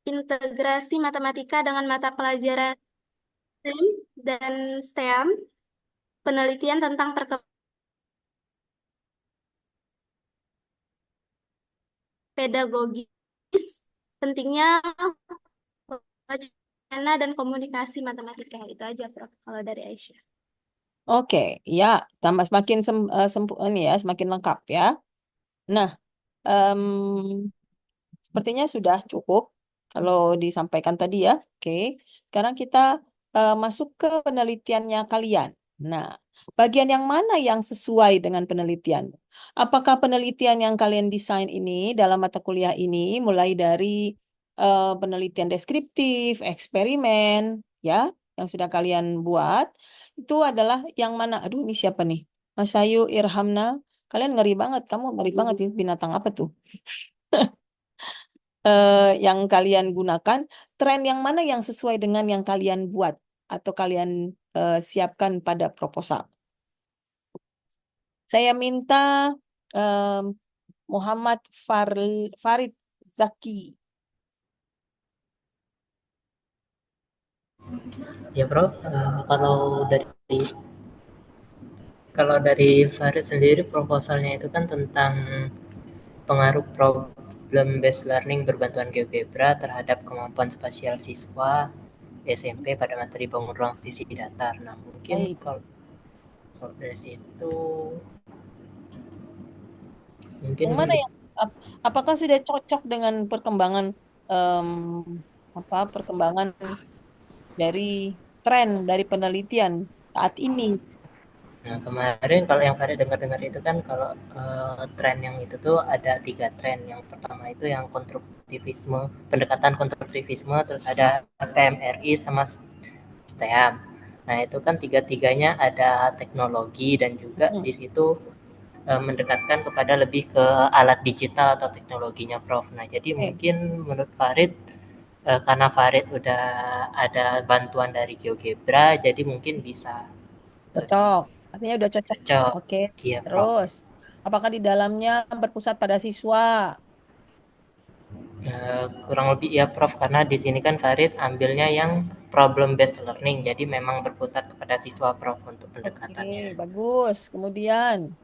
integrasi matematika dengan mata pelajaran STEM dan STEM, penelitian tentang pedagogis, pentingnya wacana dan komunikasi matematika. Itu aja, Prof, kalau dari Aisyah. Oke, ya, tambah semakin ini ya, semakin lengkap ya. Nah, em, sepertinya sudah cukup kalau disampaikan tadi ya. Oke, sekarang kita masuk ke penelitiannya kalian. Nah, bagian yang mana yang sesuai dengan penelitian? Apakah penelitian yang kalian desain ini dalam mata kuliah ini mulai dari penelitian deskriptif, eksperimen, ya, yang sudah kalian buat, itu adalah yang mana? Aduh, ini siapa nih? Mas Ayu, Irhamna, kalian ngeri banget. Kamu ngeri banget ini binatang apa tuh? Yang kalian gunakan, tren yang mana yang sesuai dengan yang kalian buat atau kalian siapkan pada proposal. Saya minta em, Muhammad Farid Zaki. Ya Bro, kalau dari Farid sendiri proposalnya itu kan tentang pengaruh problem based learning berbantuan GeoGebra terhadap kemampuan spasial siswa SMP pada materi bangun ruang sisi datar. Nah, mungkin Baik. kalau dari situ Yang mana mungkin yang apakah sudah cocok dengan perkembangan em, perkembangan dari tren dari penelitian saat ini? Nah, kemarin kalau yang Farid dengar-dengar itu kan kalau tren yang itu tuh ada 3 tren. Yang pertama itu yang konstruktivisme, pendekatan konstruktivisme, terus ada PMRI sama STEAM. Nah, itu kan tiga-tiganya ada teknologi dan juga Hmm. di situ mendekatkan kepada lebih ke alat digital atau teknologinya Prof. Nah, jadi Oke, mungkin menurut Farid karena Farid udah ada bantuan dari GeoGebra, jadi mungkin bisa cocok. Artinya udah cocok. cocok. Oke, Iya, Prof. terus apakah di dalamnya berpusat pada siswa? Kurang lebih ya Prof, karena di sini kan Farid ambilnya yang problem based learning, jadi memang berpusat kepada siswa Prof untuk Oke, pendekatannya. bagus. Kemudian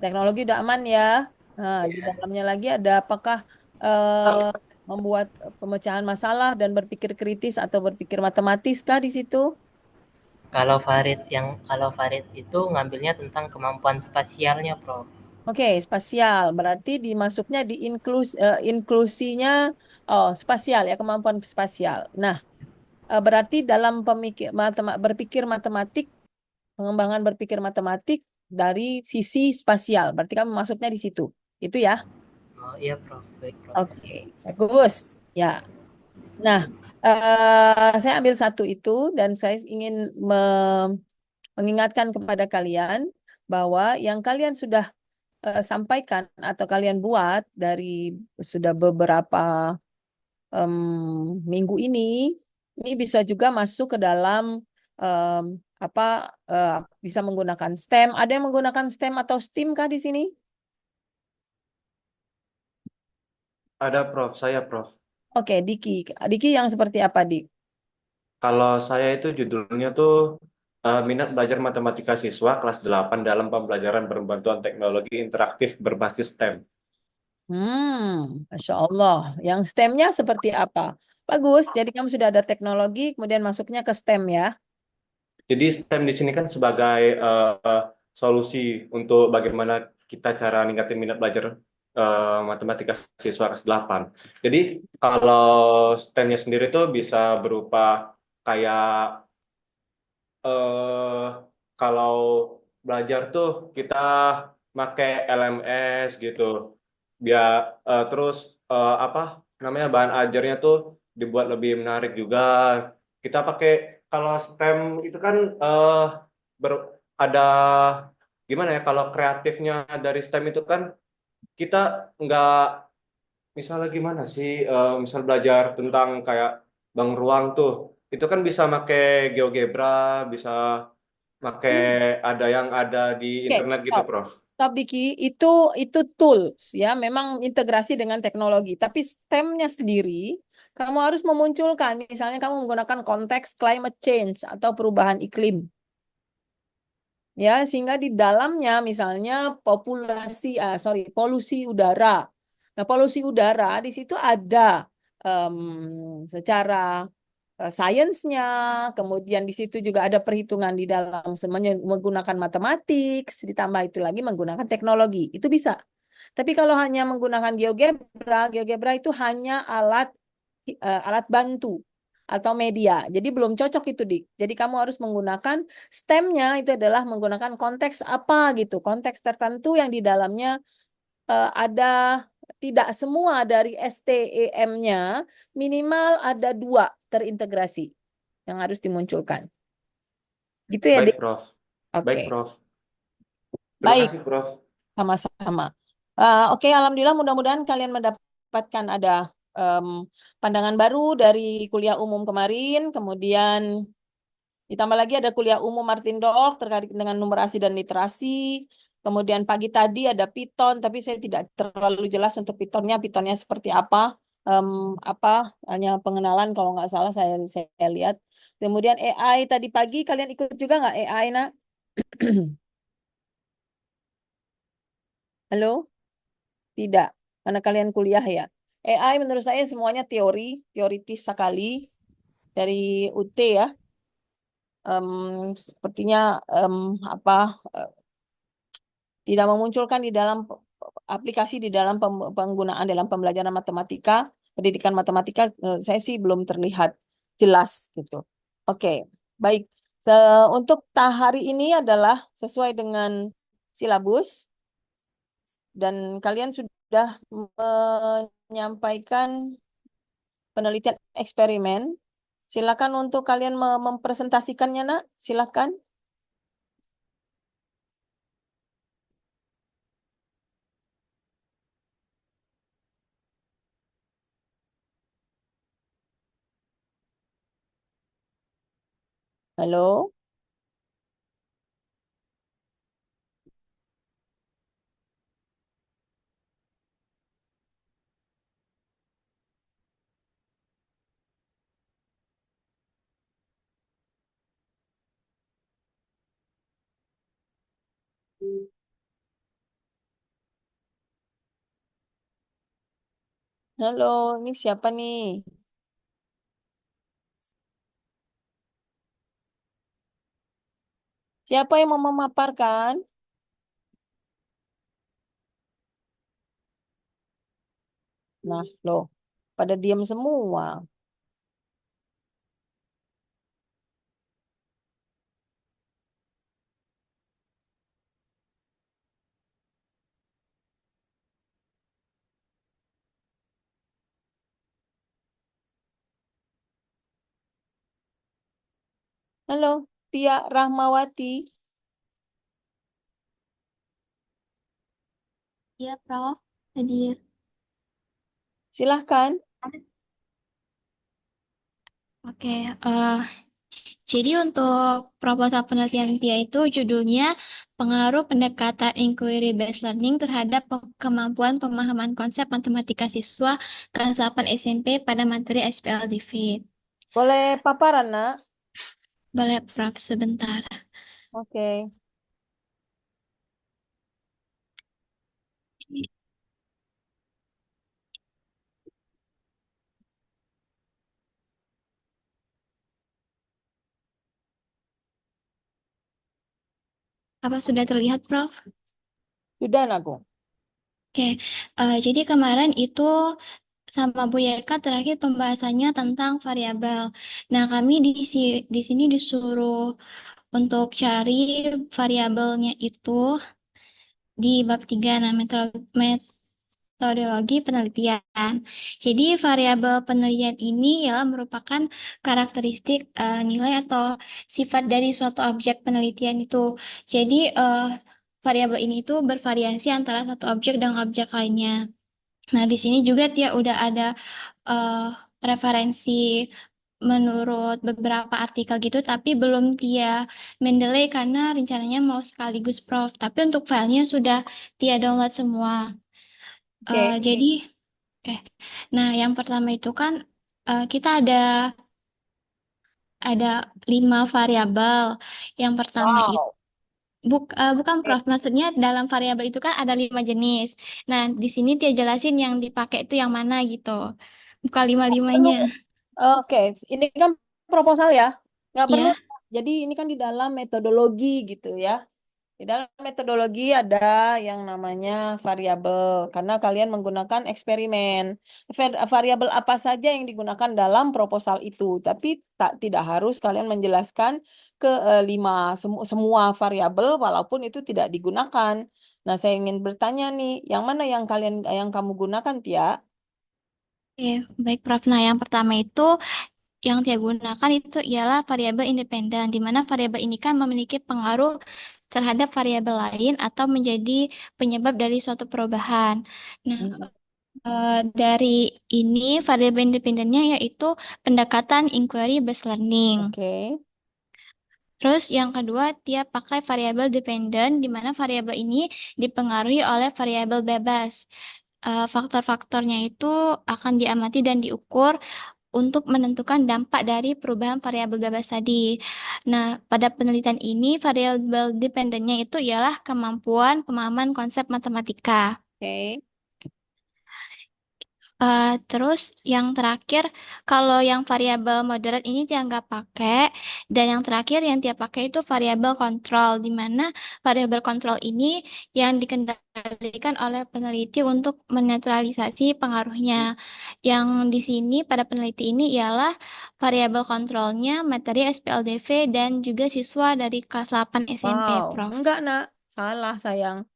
teknologi udah aman ya. Nah, di Ya. dalamnya lagi ada apakah eh, membuat pemecahan masalah dan berpikir kritis atau berpikir matematis kah di situ? Kalau Farid itu ngambilnya tentang kemampuan spasialnya Prof. Oke, spasial. Berarti dimasuknya di inklusinya spasial ya, kemampuan spasial. Nah, berarti dalam berpikir matematik, pengembangan berpikir matematik dari sisi spasial. Berarti kamu masuknya di situ. Itu ya. Oh iya Prof, baik Prof. Oke, bagus. Ya. Nah, saya ambil satu itu dan saya ingin mengingatkan kepada kalian bahwa yang kalian sudah sampaikan atau kalian buat dari sudah beberapa minggu ini bisa juga masuk ke dalam em, apa bisa menggunakan STEM. Ada yang menggunakan STEM atau STEAM kah di sini? Ada Prof, saya Prof. Oke, Diki. Diki yang seperti apa, Dik? Kalau saya itu judulnya tuh Minat Belajar Matematika Siswa kelas 8 dalam pembelajaran berbantuan teknologi interaktif berbasis STEM. Masya Allah. Yang STEM-nya seperti apa? Bagus. Jadi kamu sudah ada teknologi, kemudian masuknya ke STEM ya. Jadi STEM di sini kan sebagai solusi untuk bagaimana kita cara ningkatin minat belajar matematika siswa kelas 8. Jadi kalau STEM-nya sendiri tuh bisa berupa kayak eh kalau belajar tuh kita pakai LMS gitu. Biar terus apa namanya bahan ajarnya tuh dibuat lebih menarik juga. Kita pakai kalau STEM itu kan ber- ada gimana ya kalau kreatifnya dari STEM itu kan kita nggak misalnya gimana sih misal belajar tentang kayak bank ruang tuh itu kan bisa make GeoGebra, bisa make Hmm. ada yang ada di Oke, internet gitu, stop. Prof. Stop, Diki. Itu tools ya, memang integrasi dengan teknologi. Tapi STEM-nya sendiri Kamu harus memunculkan, misalnya kamu menggunakan konteks climate change atau perubahan iklim. Ya, sehingga di dalamnya misalnya polusi udara. Nah, polusi udara di situ ada secara sainsnya, kemudian di situ juga ada perhitungan di dalam semuanya menggunakan matematik, ditambah itu lagi menggunakan teknologi. Itu bisa. Tapi kalau hanya menggunakan GeoGebra itu hanya alat bantu atau media. Jadi belum cocok itu, Dik. Jadi kamu harus menggunakan STEM-nya itu adalah menggunakan konteks apa gitu, konteks tertentu yang di dalamnya ada tidak semua dari STEM-nya, minimal ada 2 terintegrasi yang harus dimunculkan. Gitu ya, Baik, Dik. Prof. Oke, Baik, Prof. Terima baik, kasih, Prof. sama-sama. Oke, alhamdulillah mudah-mudahan kalian mendapatkan ada em, pandangan baru dari kuliah umum kemarin, kemudian ditambah lagi ada kuliah umum Martin Dock terkait dengan numerasi dan literasi. Kemudian pagi tadi ada Python, tapi saya tidak terlalu jelas untuk Pythonnya. Pythonnya seperti apa? Em, apa? Hanya pengenalan kalau nggak salah saya lihat. Kemudian AI tadi pagi kalian ikut juga nggak AI, nak? Halo? Tidak. Karena kalian kuliah ya. AI menurut saya semuanya teoritis sekali dari UT ya. Sepertinya apa tidak memunculkan di dalam aplikasi di dalam penggunaan dalam pembelajaran matematika, pendidikan matematika saya sih belum terlihat jelas gitu. Oke, baik. Untuk hari ini adalah sesuai dengan silabus dan kalian sudah menyampaikan penelitian eksperimen. Silakan untuk kalian mempresentasikannya, Nak. Silakan. Halo. Halo, ini siapa nih? Siapa yang mau memaparkan? Nah, loh, pada diam semua. Halo, Tia Rahmawati. Iya, Prof. Hadir. Silahkan. Oke, jadi untuk proposal penelitian dia itu judulnya Pengaruh Pendekatan Inquiry Based Learning terhadap kemampuan pemahaman konsep matematika siswa kelas 8 SMP pada materi SPL Divit. Boleh paparan, Nak? Boleh, Prof, sebentar. Oke. Apa sudah terlihat, Prof? Sudah, Nakku. Oke, jadi kemarin itu sama Bu Yeka terakhir pembahasannya tentang variabel. Nah, kami di sini disuruh untuk cari variabelnya itu di bab 3, nah metodologi penelitian. Jadi variabel penelitian ini ialah merupakan karakteristik nilai atau sifat dari suatu objek penelitian itu. Jadi variabel ini itu bervariasi antara satu objek dengan objek lainnya. Nah, di sini juga dia udah ada eh, referensi menurut beberapa artikel gitu, tapi belum dia Mendeley karena rencananya mau sekaligus Prof. Tapi untuk filenya sudah dia download semua. Oke. Jadi, oke. Nah, yang pertama itu kan kita ada 5 variabel. Yang pertama itu Wow. bukan Oke. Prof, maksudnya dalam variabel itu kan ada 5 jenis. Nah, di sini dia jelasin yang dipakai itu yang mana gitu. Bukan Perlu. lima-limanya. Oke, ini kan proposal ya. Nggak perlu. Ya, Jadi ini kan di dalam metodologi gitu ya. Di dalam metodologi ada yang namanya variabel karena kalian menggunakan eksperimen. Variabel apa saja yang digunakan dalam proposal itu, tapi tidak harus kalian menjelaskan ke semua variabel walaupun itu tidak digunakan. Nah, saya ingin bertanya nih, yang mana yang kamu gunakan, Tia? oke, baik Prof. Nah, yang pertama itu yang dia gunakan itu ialah variabel independen, di mana variabel ini kan memiliki pengaruh terhadap variabel lain atau menjadi penyebab dari suatu perubahan. Nah, Hmm. dari ini variabel independennya yaitu pendekatan inquiry based learning. Oke. Terus yang kedua, dia pakai variabel dependen, di mana variabel ini dipengaruhi oleh variabel bebas. Faktor-faktornya itu akan diamati dan diukur untuk menentukan dampak dari perubahan variabel bebas tadi. Nah, pada penelitian ini, variabel dependennya itu ialah kemampuan pemahaman konsep matematika. Oke. Terus yang terakhir, kalau yang variabel moderat ini dia nggak pakai, dan yang terakhir yang dia pakai itu variabel kontrol, di mana variabel kontrol ini yang dikendalikan oleh peneliti untuk menetralisasi pengaruhnya. Yang di sini pada peneliti ini ialah variabel kontrolnya materi SPLDV dan juga siswa dari kelas 8 SMP, Wow, Prof. enggak nak, salah sayang.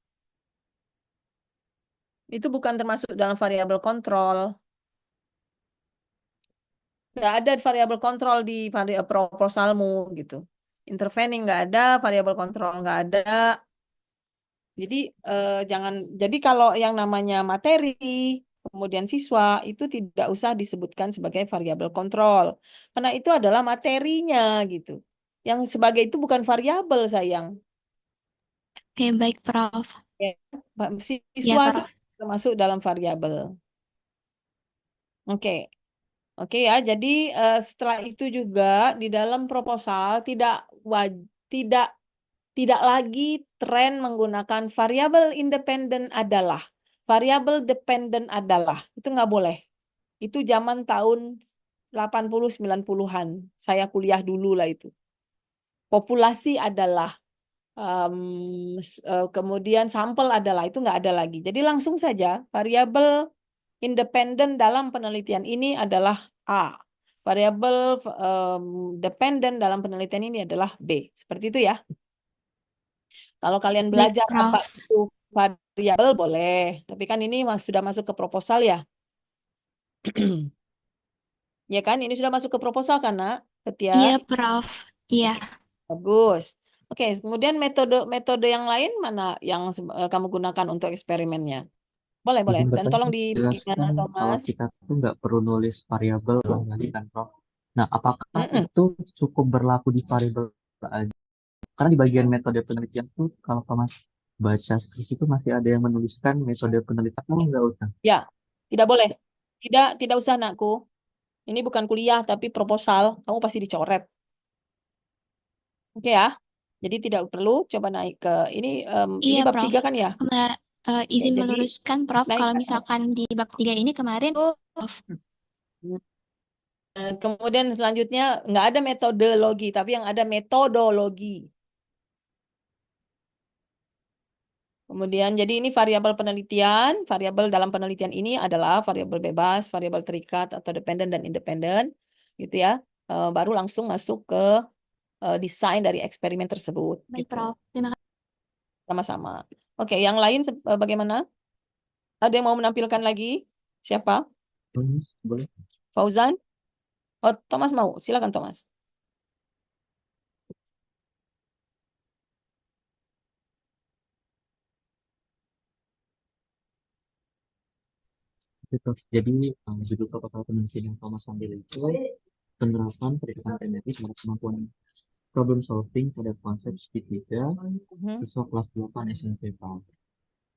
Itu bukan termasuk dalam variabel kontrol. Nggak ada variabel kontrol di proposalmu gitu. Intervening nggak ada, variabel kontrol nggak ada. Jadi jangan. Jadi kalau yang namanya materi, kemudian siswa itu tidak usah disebutkan sebagai variabel kontrol, karena itu adalah materinya gitu. Yang sebagai itu bukan variabel sayang. Oke, baik, Prof. Ya, Ya, siswa itu Prof. termasuk dalam variabel. Oke. Oke ya, jadi setelah itu juga di dalam proposal tidak tidak lagi tren menggunakan variabel independen adalah, variabel dependen adalah. Itu nggak boleh. Itu zaman tahun 80 90-an. Saya kuliah dulu lah itu. Populasi adalah kemudian sampel adalah itu nggak ada lagi. Jadi langsung saja variabel independen dalam penelitian ini adalah A. Variabel dependen dalam penelitian ini adalah B. Seperti itu ya. Kalau kalian Baik, belajar apa Prof. itu variabel boleh. Tapi kan ini sudah masuk ke proposal ya. Ya kan? Ini sudah masuk ke proposal karena Ketia. Iya, Prof. Iya. Oke, bagus. Oke, kemudian metode yang lain mana yang kamu gunakan untuk eksperimennya? Boleh, boleh. Izin Dan bertanya, tolong di-scan jelaskan kalau Thomas. kita tuh nggak perlu nulis variabel ulang lagi kan, Prof. Nah, apakah Mm-mm. itu cukup berlaku di variabel aja? Karena di bagian metode penelitian tuh, kalau Thomas baca skripsi itu masih ada yang menuliskan metode penelitian, oh nggak usah. Ya, tidak boleh. Tidak usah anakku. Ini bukan kuliah tapi proposal. Kamu pasti dicoret. Oke ya. Jadi tidak perlu coba naik ke ini Iya, bab Prof. 3 kan ya? Oke, Izin jadi meluruskan, Prof, naik kalau ke atas. misalkan di bab 3 ini kemarin, Prof. Kemudian selanjutnya nggak ada metodologi, tapi yang ada metodologi. Kemudian jadi ini variabel penelitian, variabel dalam penelitian ini adalah variabel bebas, variabel terikat atau dependen dan independen, gitu ya. Baru langsung masuk ke desain dari eksperimen tersebut, Baik, gitu. Prof. Terima kasih. Sama-sama. Oke, yang lain bagaimana? Ada yang mau menampilkan lagi? Siapa? Thomas, boleh? Fauzan? Oh, Thomas mau. Silakan Thomas. Gitu. Jadi, judul proposal penelitian yang Thomas ambil itu penerapan pendekatan teoretis pada kemampuan problem solving pada konsep segitiga Mhm. siswa kelas 8 SMP PAUD.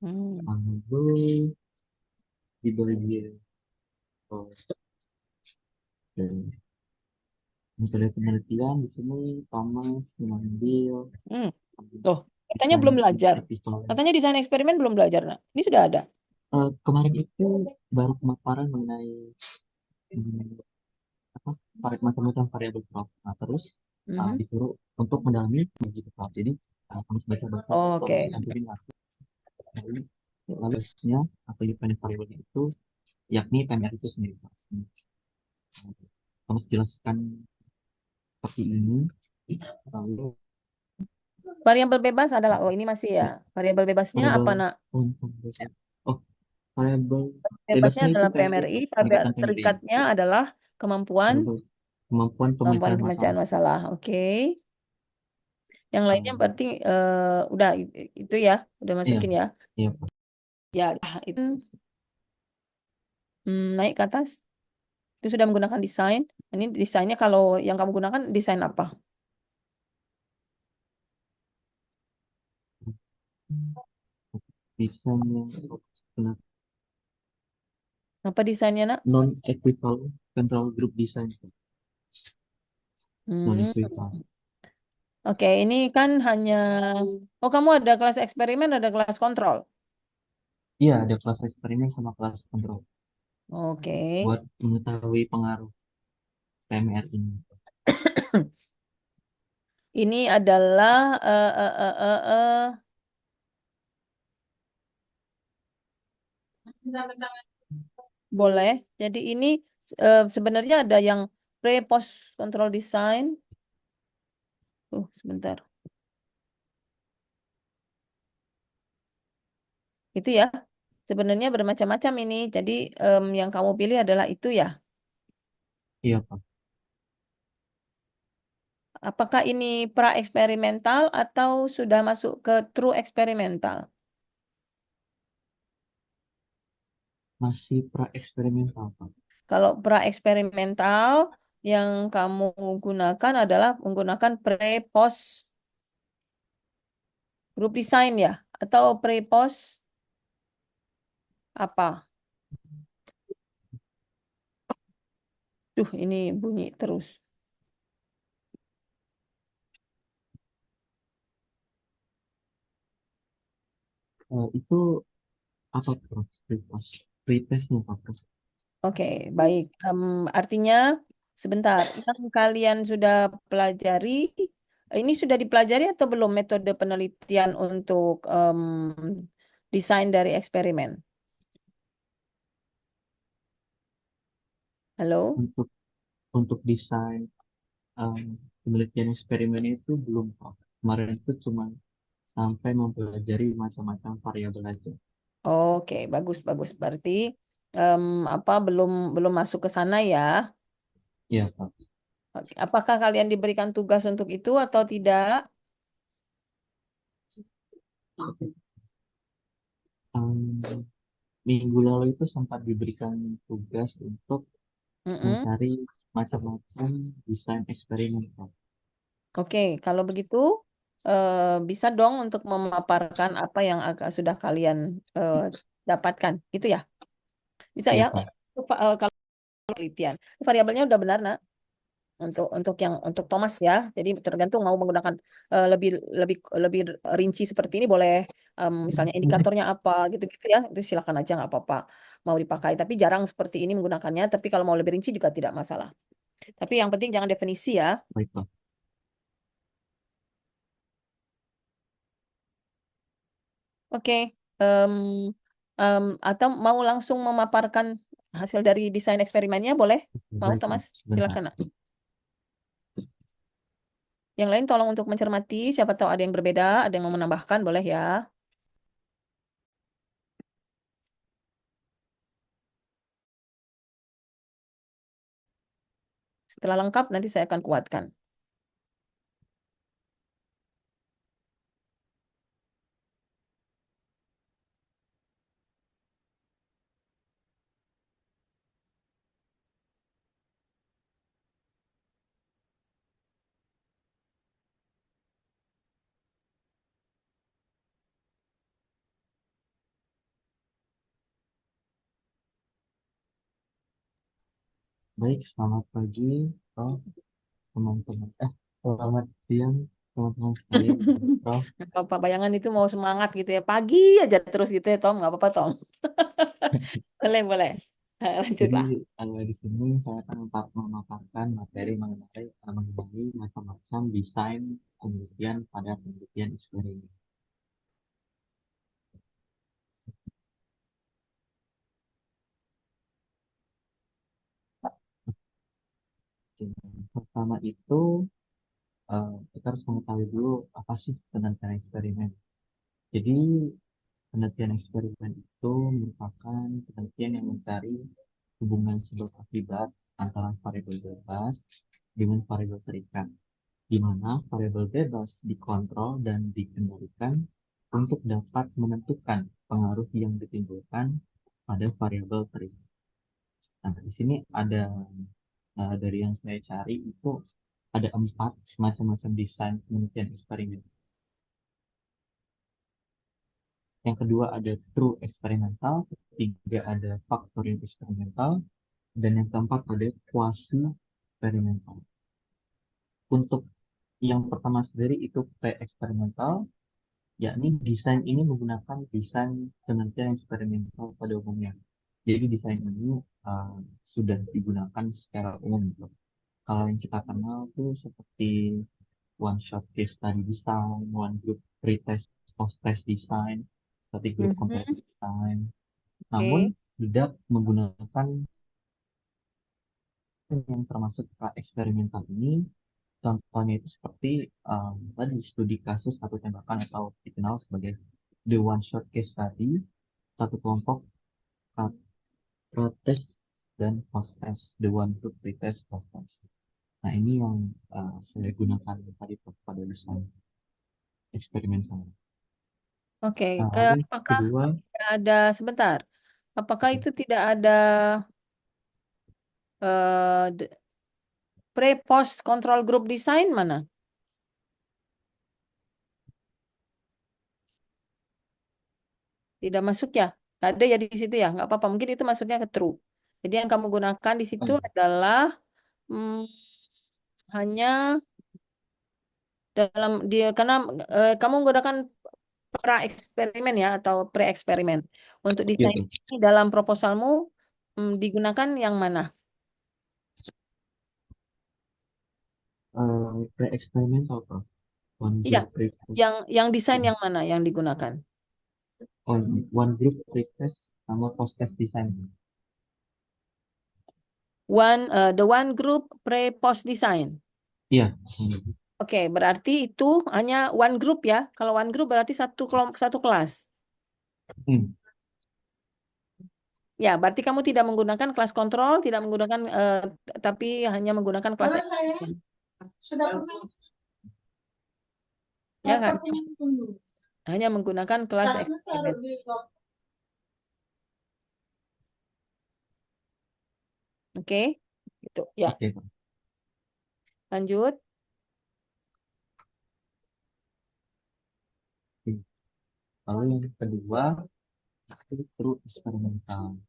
Hmm. Lalu di bagian Oke. Metode penelitian di sini Thomas mengambil Hmm. Loh, katanya desain belum belajar. equivalent. Katanya desain eksperimen belum belajar, nak. Ini sudah ada. Kemarin itu baru pemaparan mengenai hmm, apa macam-macam variabel prop. Nah, terus Mhm. disuruh untuk mendalami begitu prop. Jadi harus baca-baca Oke. informasi anjurin lalu lalu basisnya atau dependent variabelnya itu yakni PMR itu sendiri. Harus jelaskan seperti ini. Lalu Variabel bebas adalah, oh ini masih ya. Variabel bebasnya variabel apa, nak? oh variabel Bebasnya bebasnya itu adalah PMR, PMRI, pendekatan PMRI, terikatnya adalah kemampuan variabel kemampuan kemampuan pemecahan pemecahan masalah. masalah. Oke. Yang lainnya Um, berarti udah itu ya, udah iya, masukin ya. iya Pak. Ya, itu naik ke atas. Itu sudah menggunakan desain. Ini desainnya kalau yang kamu gunakan desain apa? Desain yang benar Apa desainnya, nak? non equivalent control group design, non Hmm. equivalent. Oke, ini kan hanya oh kamu ada kelas eksperimen, ada kelas kontrol. Iya, ada kelas eksperimen sama kelas kontrol Oke. buat mengetahui pengaruh PMR ini. Ini adalah boleh. Jadi ini sebenarnya ada yang pre post control design. Sebentar. Itu ya. Sebenarnya bermacam-macam ini. Jadi yang kamu pilih adalah itu ya. Iya Pak, Apakah ini pra eksperimental atau sudah masuk ke true eksperimental? masih pra eksperimental Pak. Kalau pra eksperimental yang kamu gunakan adalah menggunakan pre post group design ya atau pre post apa? Duh, ini bunyi terus. Itu apa Prof? Pretestnya Pak Prof? Oke, baik. Artinya sebentar, yang kalian sudah pelajari, ini sudah dipelajari atau belum metode penelitian untuk desain dari eksperimen? Halo? Untuk desain penelitian eksperimen itu belum Pak. Kemarin itu cuma sampai mempelajari macam-macam variabel aja. Oke, bagus bagus. Berarti em, apa belum belum masuk ke sana ya? Iya Pak. Oke. Apakah kalian diberikan tugas untuk itu atau tidak? Em, Minggu lalu itu sempat diberikan tugas untuk Mm-mm. mencari macam-macam desain eksperimen Pak. Oke, kalau begitu eh, bisa dong untuk memaparkan apa yang agak sudah kalian eh, dapatkan, gitu ya? Bisa Iya ya? Pak. Kalau penelitian, variabelnya udah benar, nak. Yang untuk Thomas ya. Jadi tergantung mau menggunakan lebih lebih lebih rinci seperti ini boleh misalnya indikatornya apa gitu-gitu ya. Itu silakan aja nggak apa-apa mau dipakai. Tapi jarang seperti ini menggunakannya. Tapi kalau mau lebih rinci juga tidak masalah. Tapi yang penting jangan definisi ya. Baik Pak. Oke. Em, atau mau langsung memaparkan hasil dari desain eksperimennya boleh? Mau Baik Pak. Thomas? Sebentar. Silakan. Nak. Yang lain tolong untuk mencermati. Siapa tahu ada yang berbeda, ada yang mau menambahkan, boleh ya. Setelah lengkap nanti saya akan kuatkan. Baik, selamat pagi, Prof. Teman-teman. Selamat siang, teman-teman sekalian. Prof. Nggak apa-apa, bayangan itu mau semangat gitu ya. Pagi aja terus gitu ya, Tom. Nggak apa-apa, Tom. Boleh, boleh. Jadi Lanjutlah. di sini saya akan memaparkan materi mengenai macam-macam desain penelitian pada penelitian eksperimen. Oke, yang pertama itu kita harus mengetahui dulu apa sih penelitian eksperimen. Jadi penelitian eksperimen itu merupakan penelitian yang mencari hubungan sebab akibat antara variabel bebas dengan variabel terikat, di mana variabel bebas dikontrol dan dikendalikan untuk dapat menentukan pengaruh yang ditimbulkan pada variabel terikat. Nah, di sini ada dari yang saya cari itu ada 4 macam-macam desain penelitian eksperimen. Yang kedua ada true eksperimental, ketiga ada factorial eksperimental, dan yang keempat ada quasi eksperimental. Untuk yang pertama sendiri itu pre-eksperimental, yakni desain ini menggunakan desain penelitian eksperimental pada umumnya. Jadi desain ini sudah digunakan secara umum, gitu. Kalau yang kita kenal tuh seperti one shot case study design, one group pretest post-test design, seperti group comparative Mhm. design. Namun Oke. tidak menggunakan yang termasuk eksperimental ini. Contohnya itu seperti tadi studi kasus satu tembakan atau dikenal sebagai the one shot case study, satu kelompok pretest dan post-test, the one group pretest post-test. Nah, ini yang saya gunakan tadi pada desain eksperimen saya. Oke. Nah, lalu Apakah kedua, ada sebentar? Apakah itu tidak ada pre-post control group design mana? Tidak masuk ya? Nggak ada ya di situ ya? Nggak apa-apa. Mungkin itu masuknya ke true. Jadi yang kamu gunakan di situ adalah hmm, hanya dalam dia karena kamu menggunakan pra eksperimen ya atau pre eksperimen. Untuk ya desain tuh, ini dalam proposalmu digunakan yang mana? pre-eksperimental, Prof. One Iya, group pretest. yang desain yang mana yang digunakan? Oh, ini, one group pretest sama post-test design. The one group pre post design. Iya, Oke, berarti itu hanya one group ya. Kalau one group berarti satu kelompok satu kelas. hmm, Ya, berarti kamu tidak menggunakan kelas kontrol, tidak menggunakan tapi hanya menggunakan kelas eksperimen. Sudah pernah. Ya kan? Hanya menggunakan kelas eksperimen. Oke, gitu. Ya, oke, Pak. lanjut. Oke. Lalu yang kedua itu true eksperimental.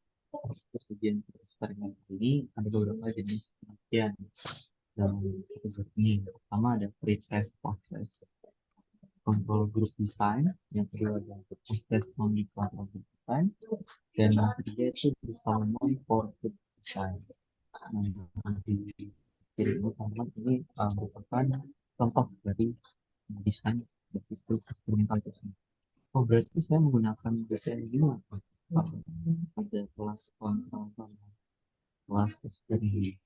Bagian eksperimental ini ada beberapa jenis penelitian dalam kategori ini. Yang pertama ada pre-test, post-test, control group design. Yang kedua ada post-test only control group design. Dan yang ketiga itu design for group design. Nah, di jadi ini teman-teman ini merupakan contoh dari desain dari eksperimental itu sendiri. Oh, berarti saya menggunakan desain ini apa? Ada kelas kontrol sama kelas eksperimen.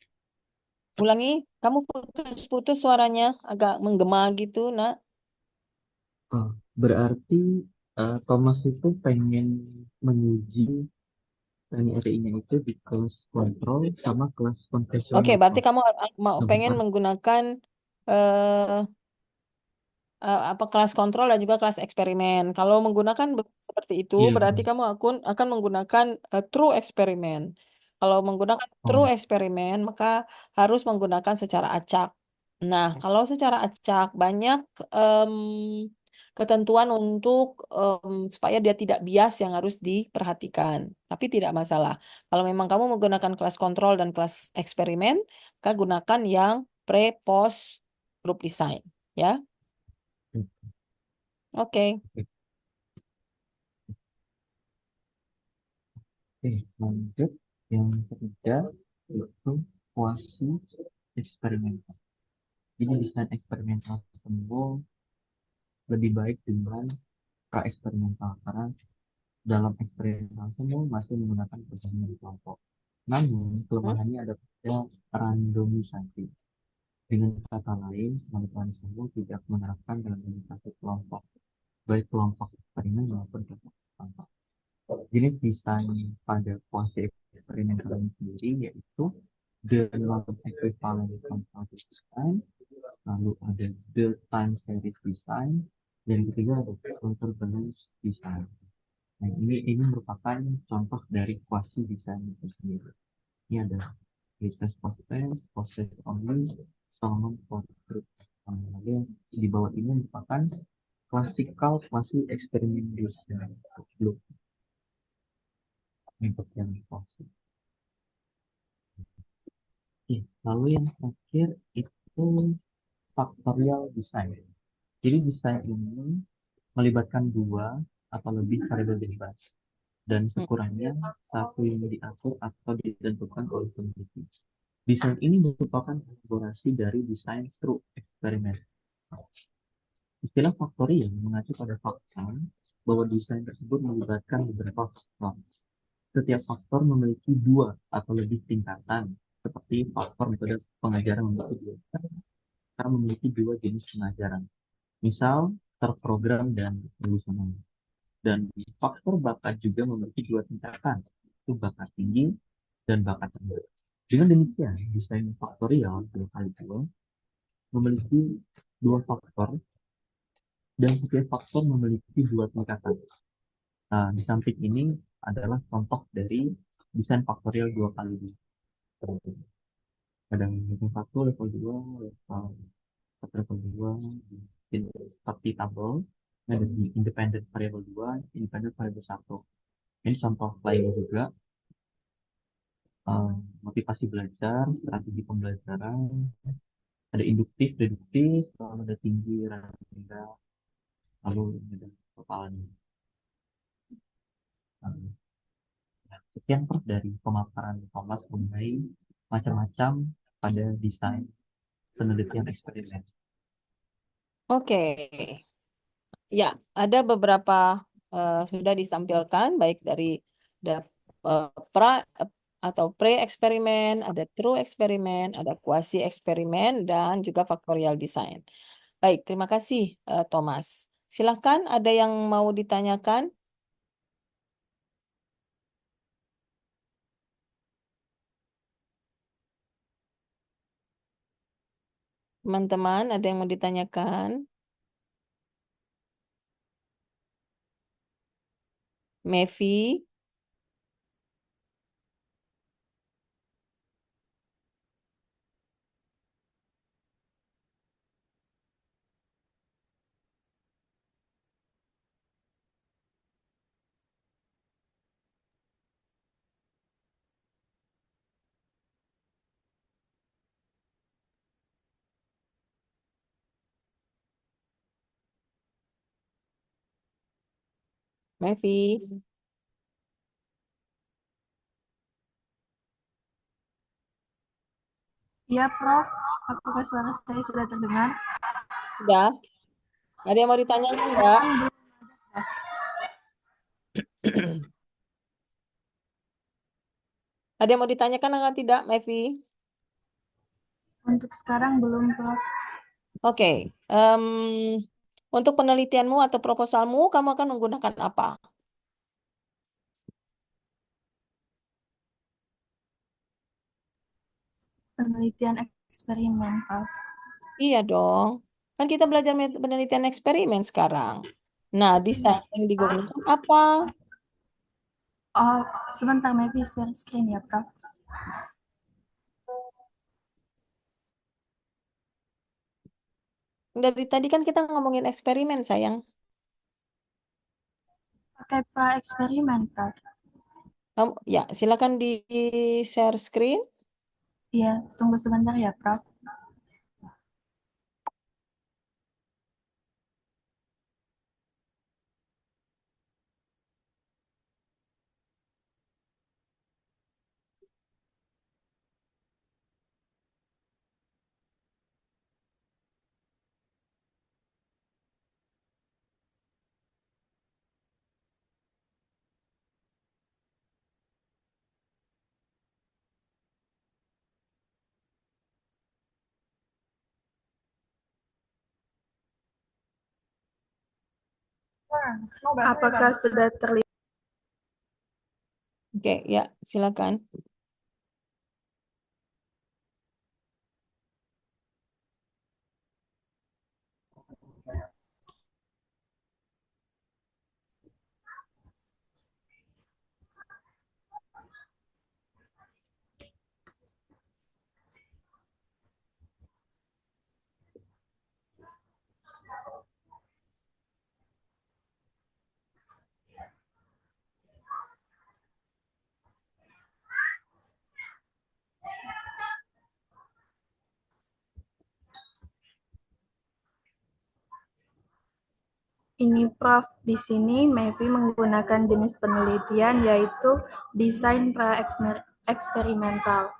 Ulangi, kamu putus-putus suaranya agak menggema gitu, nak. Oh, berarti Thomas itu pengen menguji PNRI-nya itu di kelas kontrol sama kelas Oke, konvensional, berarti Prof. kamu mau Nah, pengen bukan. menggunakan eh, apa kelas kontrol dan juga kelas eksperimen. Kalau menggunakan seperti itu, Iya, berarti Prof. kamu akan menggunakan true eksperimen. Kalau menggunakan true Oh, eksperimen, maka harus menggunakan secara acak. Nah, kalau secara acak banyak em, ketentuan untuk supaya dia tidak bias yang harus diperhatikan. Tapi tidak masalah. Kalau memang kamu menggunakan kelas kontrol dan kelas eksperimen, maka gunakan yang pre-post group design. Ya, oke. Oke, lanjut. Yang ketiga itu kuasi eksperimental. Jadi desain eksperimental tersebut lebih baik dengan pra eksperimental karena dalam eksperimental semua masih menggunakan persamaan kelompok. Namun kelemahannya ada pada randomisasi. Dengan kata lain, penelitian semua tidak menerapkan randomisasi kelompok, baik kelompok eksperimen maupun kelompok control. Jenis desain pada kuasi eksperimental ini sendiri yaitu the non-equivalent control design, lalu ada the time series design, dan ketiga ada counter balance design. Nah, ini merupakan contoh dari kuasi desain itu sendiri. Ini ada pretest post-test only, Solomon portrait. Kemudian di bawah ini merupakan classical quasi experimentation. Look, untuk yang kuasi. Oke, lalu yang terakhir itu factorial design. Jadi desain ini melibatkan dua atau lebih variabel bebas dan sekurangnya satu yang diatur atau ditentukan oleh peneliti. Desain ini merupakan kolaborasi dari desain through eksperimen. Istilah faktorial mengacu pada fakta bahwa desain tersebut melibatkan beberapa faktor. Setiap faktor memiliki dua atau lebih tingkatan, seperti faktor metode pengajaran memiliki dua jenis pengajaran. Misal, terprogram dan relasional. Dan faktor bakat juga memiliki dua tingkatan, yaitu bakat tinggi dan bakat rendah. Dengan demikian, desain faktorial 2x2 memiliki dua faktor dan setiap faktor memiliki dua tingkatan. Nah, di samping ini adalah contoh dari desain faktorial 2x2. Ada level 1, level 2, level 2, seperti tabel, ada di independent variable 2, independent variable 1. Ini contoh lainnya juga, motivasi belajar, strategi pembelajaran, ada induktif, deduktif, lalu ada tinggi, rendah, lalu ada kepalanya. Nah, sekian Prof dari pemaparan Thomas mengenai macam-macam pada desain penelitian eksperimen. Oke. Ya, ada beberapa sudah disampaikan baik dari pra atau pre-eksperimen, ada true eksperimen, ada quasi eksperimen, dan juga factorial design. Baik, terima kasih Thomas. Silakan, ada yang mau ditanyakan? Teman-teman, ada yang mau ditanyakan? Mevi? Mevi? Iya, Prof. Apakah suara saya sudah terdengar? Sudah? Ada yang mau ditanyakan enggak? Ada yang mau ditanyakan enggak tidak, Mevi? Untuk sekarang belum, Prof. Oke, untuk penelitianmu atau proposalmu, kamu akan menggunakan apa? Penelitian eksperimen, Prof. Iya dong, kan kita belajar penelitian eksperimen sekarang. Nah, desain yang digunakan apa? Oh, sebentar, maybe share screen ya, Prof. Dari tadi kan kita ngomongin eksperimen, sayang. pakai pra-eksperimen, Prof. Ya, silakan di share screen. Iya, tunggu sebentar ya, Prof. Apakah sudah terlihat? Oke, ya, silakan. Ini Prof, di sini MEPI menggunakan jenis penelitian yaitu desain pra-eksperimental.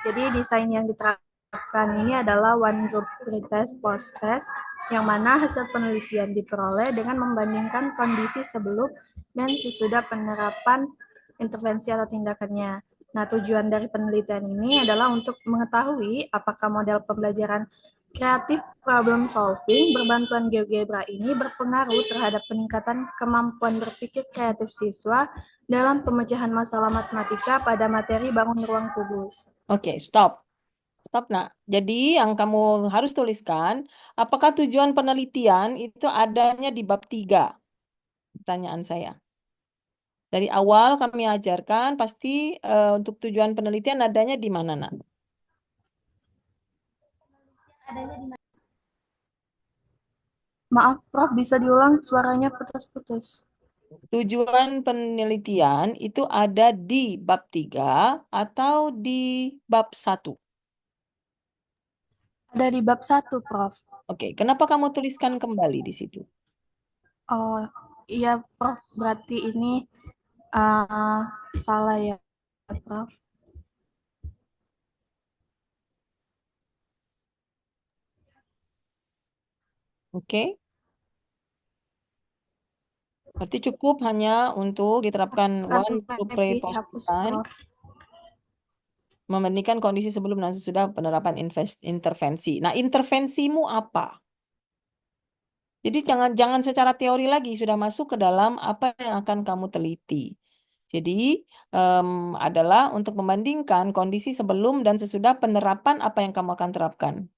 Jadi desain yang diterapkan ini adalah one group pretest post test yang mana hasil penelitian diperoleh dengan membandingkan kondisi sebelum dan sesudah penerapan intervensi atau tindakannya. Nah, tujuan dari penelitian ini adalah untuk mengetahui apakah model pembelajaran kreatif problem solving berbantuan GeoGebra ini berpengaruh terhadap peningkatan kemampuan berpikir kreatif siswa dalam pemecahan masalah matematika pada materi bangun ruang kubus. Oke, stop. Stop, nak. Jadi yang kamu harus tuliskan, apakah tujuan penelitian itu adanya di bab 3? Pertanyaan saya. Dari awal kami ajarkan, pasti untuk tujuan penelitian adanya di mana, nak? Maaf, Prof, bisa diulang suaranya putus-putus. Tujuan penelitian itu ada di bab 3 atau di bab 1? Ada di bab 1, Prof. Oke, kenapa kamu tuliskan kembali di situ? Oh, iya, Prof. Berarti ini uh, salah ya, Prof. Oke, berarti cukup hanya untuk diterapkan Kan one group hapus, pre-postan Prof. membandingkan kondisi sebelum dan sesudah penerapan intervensi. Nah, intervensimu apa? Jadi jangan secara teori lagi, sudah masuk ke dalam apa yang akan kamu teliti. Jadi adalah untuk membandingkan kondisi sebelum dan sesudah penerapan apa yang kamu akan terapkan.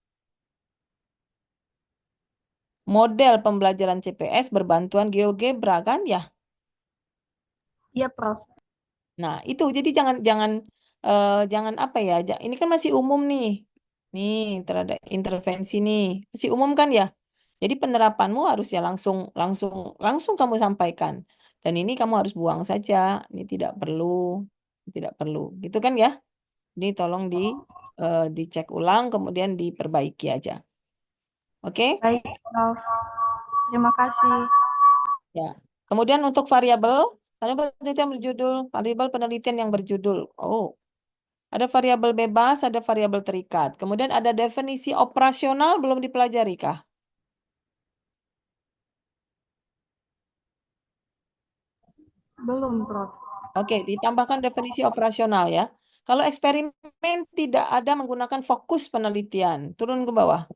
Model pembelajaran CPS berbantuan GeoGebra kan ya? Iya, Prof. Nah, itu jadi jangan apa ya? Ini kan masih umum nih. Nih, terhadap intervensi nih. Masih umum kan ya? Jadi penerapanmu harus ya langsung langsung langsung kamu sampaikan. Dan ini kamu harus buang saja. Ini tidak perlu. Gitu kan ya? Ini tolong dicek ulang kemudian diperbaiki aja. Oke? Baik, Prof. Terima kasih. Ya. Kemudian untuk variabel penelitian yang berjudul. Oh, ada variabel bebas, ada variabel terikat. Kemudian ada definisi operasional belum dipelajari kah? Belum, Prof. Oke, ditambahkan definisi operasional ya. Kalau eksperimen tidak ada menggunakan fokus penelitian, turun ke bawah.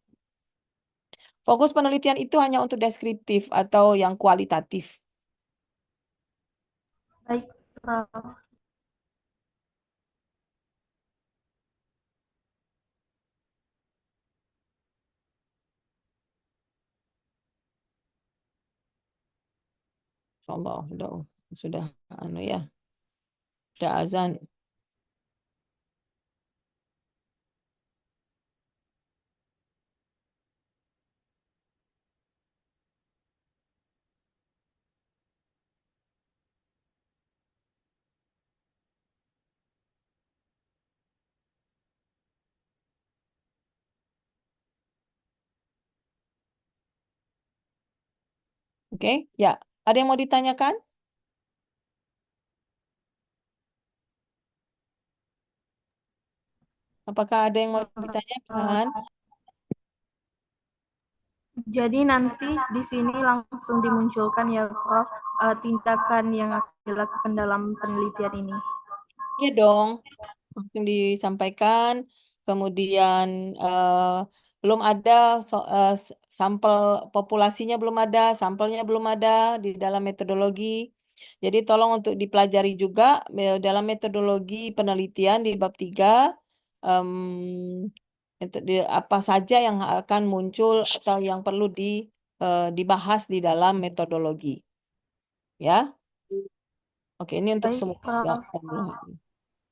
Fokus penelitian itu hanya untuk deskriptif atau yang kualitatif. Baik, Prof. Insyaallah sudah anu ya, sudah azan. Oke, ya. Ada yang mau ditanyakan? Apakah ada yang mau ditanyakan? Jadi nanti di sini langsung dimunculkan ya Prof, tindakan yang akan dilakukan dalam penelitian ini. Iya dong, langsung disampaikan. Kemudian belum ada sampel populasinya belum ada, sampelnya belum ada di dalam metodologi. Jadi tolong untuk dipelajari juga dalam metodologi penelitian di bab 3 em, apa saja yang akan muncul atau yang perlu dibahas di dalam metodologi. Ya, oke ini untuk Baik semua. Ya, Prof.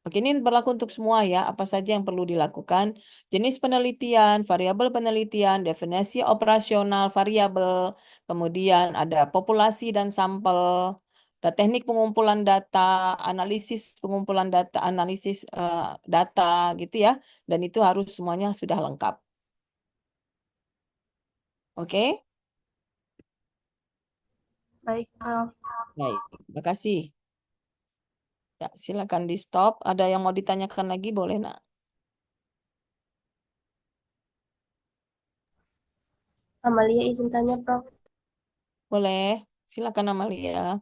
oke, ini berlaku untuk semua ya, apa saja yang perlu dilakukan. Jenis penelitian, variabel penelitian, definisi operasional variabel, kemudian ada populasi dan sampel, ada teknik pengumpulan data, analisis pengumpulan data, analisis data gitu ya. Dan itu harus semuanya sudah lengkap. Oke, Baik Prof. baik, terima kasih. Ya, silakan di stop. Ada yang mau ditanyakan lagi, boleh nak? Amalia izin tanya Prof. Boleh, silakan Amalia.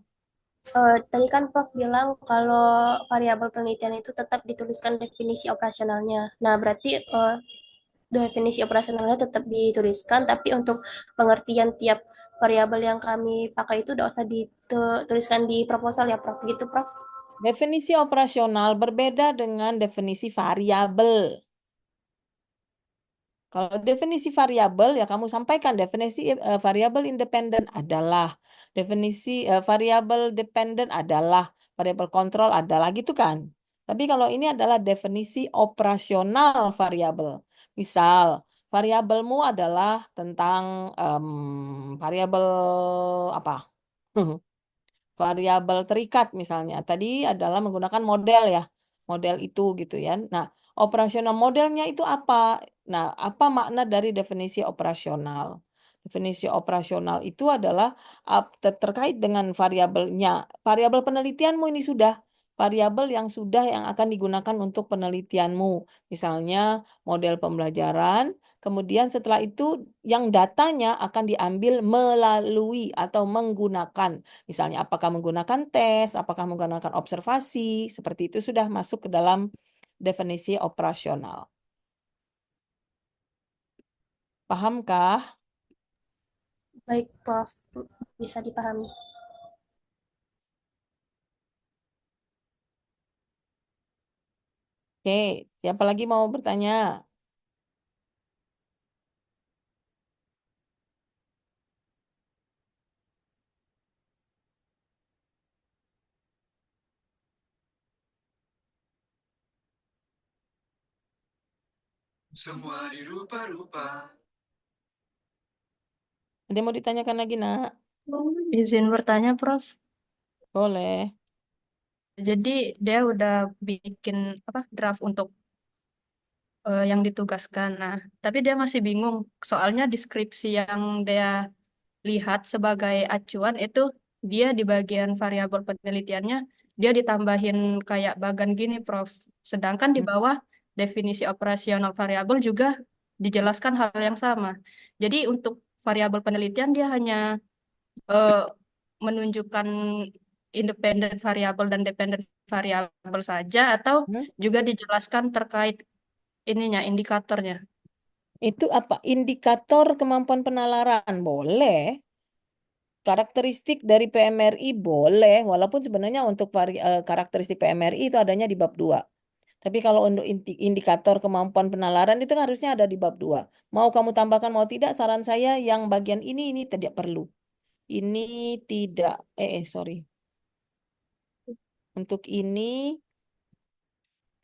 Tadi kan Prof bilang kalau variabel penelitian itu tetap dituliskan definisi operasionalnya. Nah, berarti definisi operasionalnya tetap dituliskan, tapi untuk pengertian tiap variabel yang kami pakai itu udah usah dituliskan di proposal ya Prof. Gitu Prof. Definisi operasional berbeda dengan definisi variabel. Kalau definisi variabel ya kamu sampaikan definisi variabel independen adalah definisi variabel dependen adalah variabel kontrol adalah gitu kan. Tapi kalau ini adalah definisi operasional variabel. Misal variabelmu adalah tentang variabel apa? Variabel terikat misalnya. Tadi adalah menggunakan model ya. Model itu gitu ya. Nah, operasional modelnya itu apa? Nah, apa makna dari definisi operasional? Definisi operasional itu adalah terkait dengan variabelnya. Variabel penelitianmu ini sudah variabel yang sudah yang akan digunakan untuk penelitianmu. Misalnya model pembelajaran, kemudian setelah itu yang datanya akan diambil melalui atau menggunakan. Misalnya apakah menggunakan tes, apakah menggunakan observasi, seperti itu sudah masuk ke dalam definisi operasional. Pahamkah? Baik Prof. Bisa dipahami. Oke, siapa lagi mau bertanya? Semua dirupa-rupa. Ada yang mau ditanyakan lagi, nak? Izin bertanya, Prof. Boleh. Jadi dia udah bikin apa draft untuk yang ditugaskan. Nah, tapi dia masih bingung. Soalnya deskripsi yang dia lihat sebagai acuan itu dia di bagian variabel penelitiannya dia ditambahin kayak bagan gini, Prof. Sedangkan di bawah definisi operasional variabel juga dijelaskan hal yang sama. Jadi untuk variabel penelitian dia hanya eh, menunjukkan independen variabel dan dependen variabel saja atau Hmm? juga dijelaskan terkait ininya indikatornya. Itu apa? Indikator kemampuan penalaran. Boleh. Karakteristik dari PMRI boleh, walaupun sebenarnya untuk karakteristik PMRI itu adanya di bab 2. Tapi kalau untuk indikator kemampuan penalaran itu kan harusnya ada di bab 2. Mau kamu tambahkan mau tidak, saran saya yang bagian ini tidak perlu. Ini tidak, sorry. Untuk ini,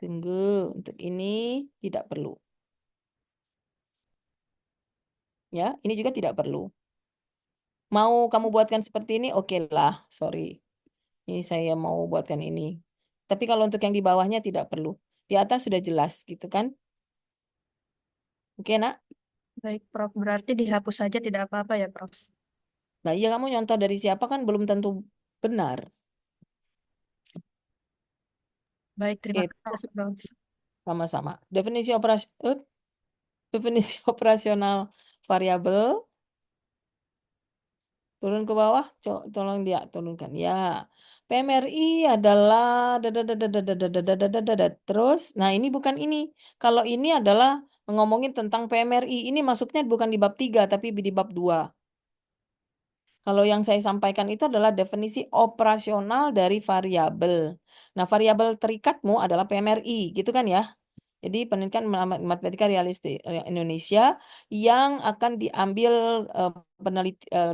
tunggu, untuk ini tidak perlu. Ya, ini juga tidak perlu. Mau kamu buatkan seperti ini, oke lah, sorry. Ini saya mau buatkan ini. Tapi kalau untuk yang di bawahnya tidak perlu. Di atas sudah jelas gitu kan? Oke, nak? Baik, Prof. Berarti dihapus saja tidak apa-apa ya, Prof. Nah, iya kamu nyontoh dari siapa kan belum tentu benar. Baik, terima Oke, kasih, Prof. sama-sama. Definisi operasional variabel. Turun ke bawah, tolong dia turunkan. Ya, PMRI adalah terus. Nah, ini bukan ini. Kalau ini adalah ngomongin tentang PMRI. Ini masuknya bukan di bab 3 tapi di bab 2. Kalau yang saya sampaikan itu adalah definisi operasional dari variabel. Nah, variabel terikatmu adalah PMRI, gitu kan ya? Jadi pendidikan matematika realistik Indonesia yang akan diambil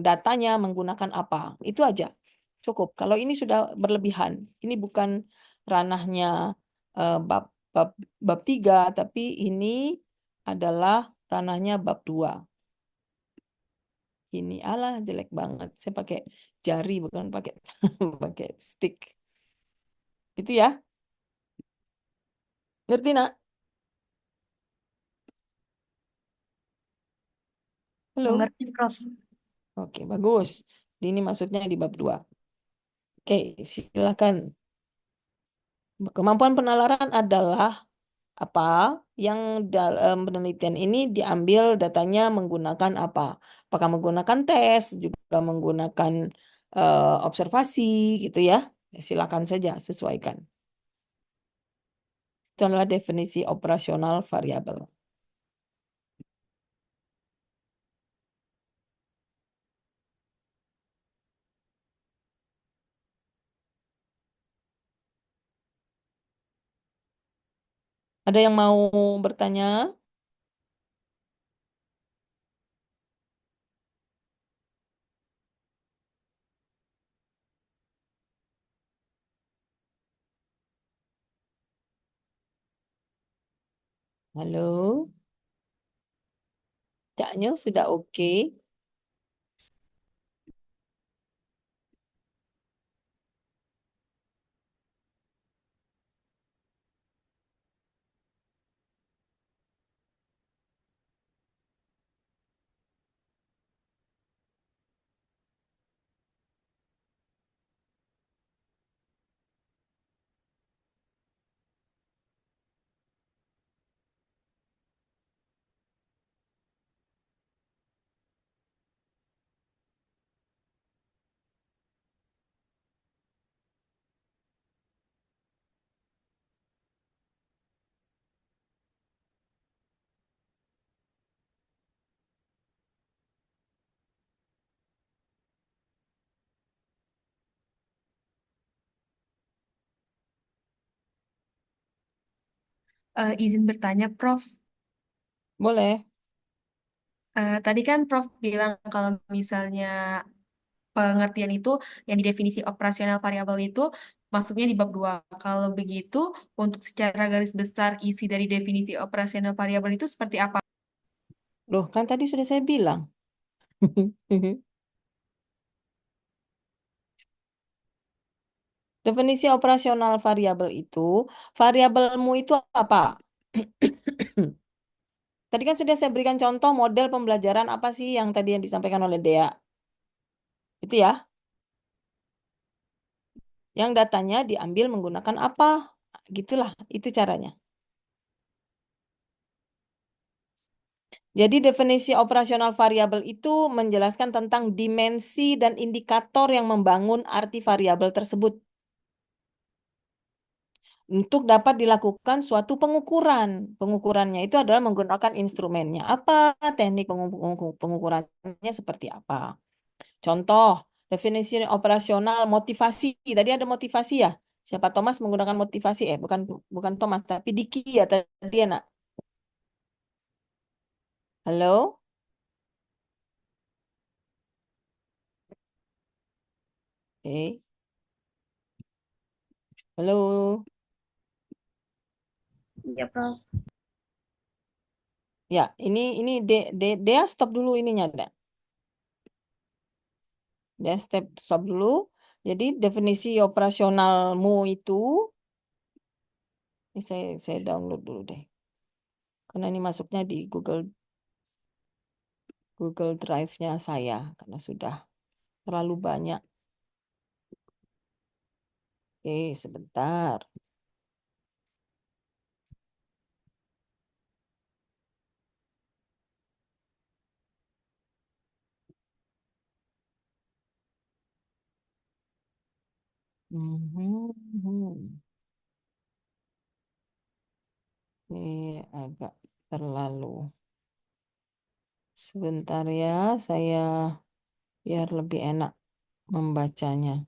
datanya menggunakan apa. Itu aja. Cukup. Kalau ini sudah berlebihan. Ini bukan ranahnya bab bab bab 3, tapi ini adalah ranahnya bab 2. Ini alah jelek banget. Saya pakai jari bukan pakai pakai stick. Itu ya. Ngerti nak? Halo. Mengerti, Prof. Oke, bagus. Ini maksudnya di bab 2. Oke, silakan. Kemampuan penalaran adalah apa yang dalam penelitian ini diambil datanya menggunakan apa? Apakah menggunakan tes, juga menggunakan observasi gitu ya? Silakan saja sesuaikan. Itu adalah definisi operasional variabel. Ada yang mau bertanya? Halo, Cak Nyo sudah oke? Izin bertanya, Prof. Boleh. Tadi kan Prof bilang kalau misalnya pengertian itu yang di definisi operasional variabel itu masuknya di bab 2. Kalau begitu, untuk secara garis besar isi dari definisi operasional variabel itu seperti apa? Loh, kan tadi sudah saya bilang. Definisi operasional variabel itu, variabelmu itu apa? Tadi kan sudah saya berikan contoh model pembelajaran apa sih yang tadi yang disampaikan oleh Dea. Itu ya, yang datanya diambil menggunakan apa? Gitulah, itu caranya. Jadi definisi operasional variabel itu menjelaskan tentang dimensi dan indikator yang membangun arti variabel tersebut. Untuk dapat dilakukan suatu pengukuran. Pengukurannya itu adalah menggunakan instrumennya apa, teknik pengukurannya seperti apa. Contoh, definisi operasional motivasi. Tadi ada motivasi ya. Siapa Thomas menggunakan motivasi? Bukan bukan Thomas, tapi Diki ya tadi ya, nak. Halo? Oke. Halo. Ya, Prof. Ya, ini Dea stop dulu ininya, Dea. Dea stop dulu. Jadi definisi operasionalmu itu, ini saya download dulu deh. Karena ini masuknya di Google Drive-nya saya karena sudah Terlalu banyak. Oke, sebentar. Mhm. Ini agak terlalu. Sebentar ya, saya biar lebih enak membacanya.